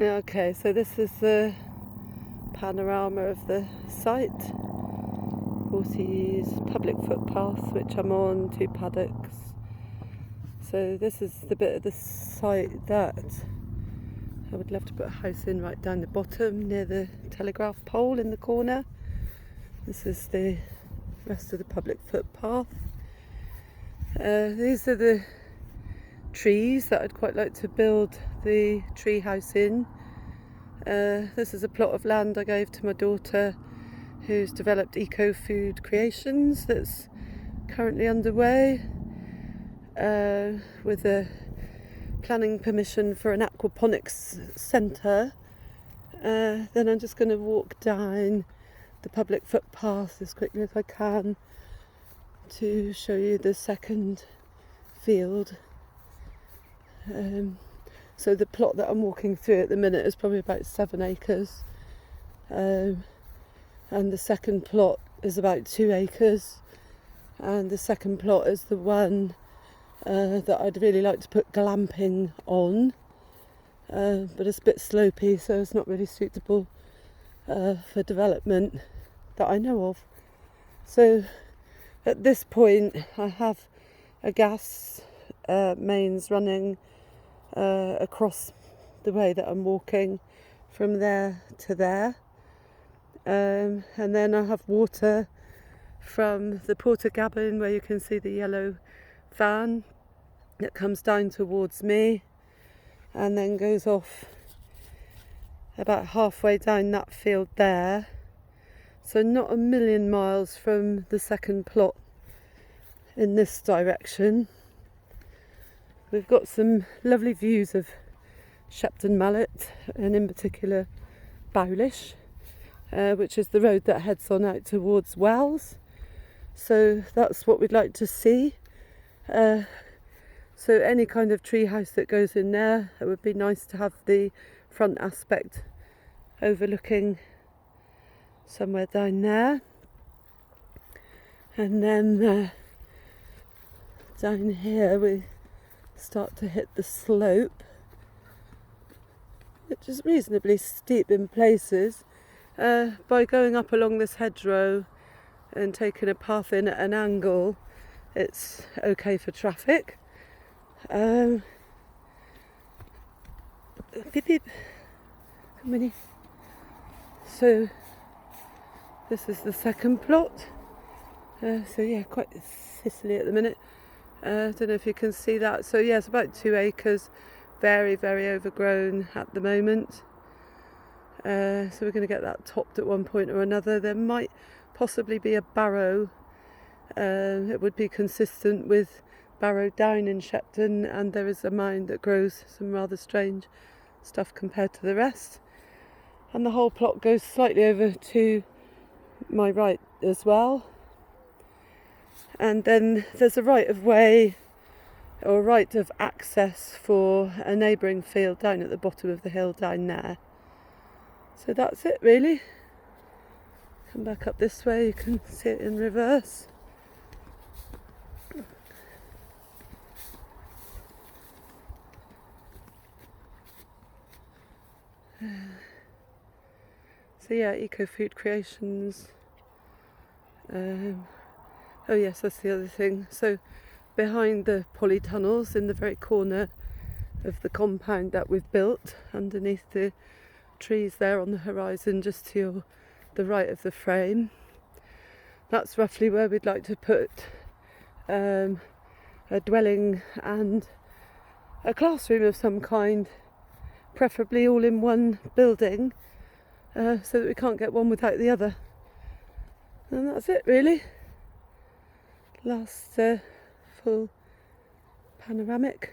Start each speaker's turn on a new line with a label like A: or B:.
A: Okay, so this is the panorama of the site. Horses, public footpath, which I'm on, 2 paddocks. So this is the bit of the site that I would love to put a house in right down the bottom near the telegraph pole in the corner. This is the rest of the public footpath. These are the trees that I'd quite like to build the tree house in. This is a plot of land I gave to my daughter, who's developed Eco Food Creations, that's currently underway with a planning permission for an aquaponics centre. Then I'm just going to walk down the public footpath as quickly as I can to show you the second field. So the plot that I'm walking through at the minute is probably about 7 acres, and the second plot is about 2 acres, and the second plot is the one that I'd really like to put glamping on, but it's a bit slopey, so it's not really suitable for development that I know of. So at this point I have a gas mains running across the way that I'm walking from there to there, and then I have water from the Portakabin, where you can see the yellow van that comes down towards me and then goes off about halfway down that field there. So not a million miles from the second plot in this direction. We've got some lovely views of Shepton Mallet, and in particular Bowlish, which is the road that heads on out towards Wells. So that's what we'd like to see. So any kind of tree house that goes in there, it would be nice to have the front aspect overlooking somewhere down there. And then down here we start to hit the slope, which is reasonably steep in places. By going up along this hedgerow and taking a path in at an angle, it's okay for traffic. Beep beep. How many? So this is the second plot. So yeah, quite Sicily at the minute. I don't know if you can see that. So yeah, it's about 2 acres, very, very overgrown at the moment. So we're going to get that topped at one point or another. There might possibly be a barrow. It would be consistent with Barrow Down in Shepton, and there is a mound that grows some rather strange stuff compared to the rest. And the whole plot goes slightly over to my right as well. And then there's a right of way or right of access for a neighbouring field down at the bottom of the hill down there. So that's it really. Come back up this way, you can see it in reverse. So yeah, Eco Food Creations. Oh yes, that's the other thing. So behind the polytunnels, in the very corner of the compound that we've built, underneath the trees there on the horizon, just to the right of the frame, that's roughly where we'd like to put a dwelling and a classroom of some kind, preferably all in one building, so that we can't get one without the other. And that's it really. Last full panoramic.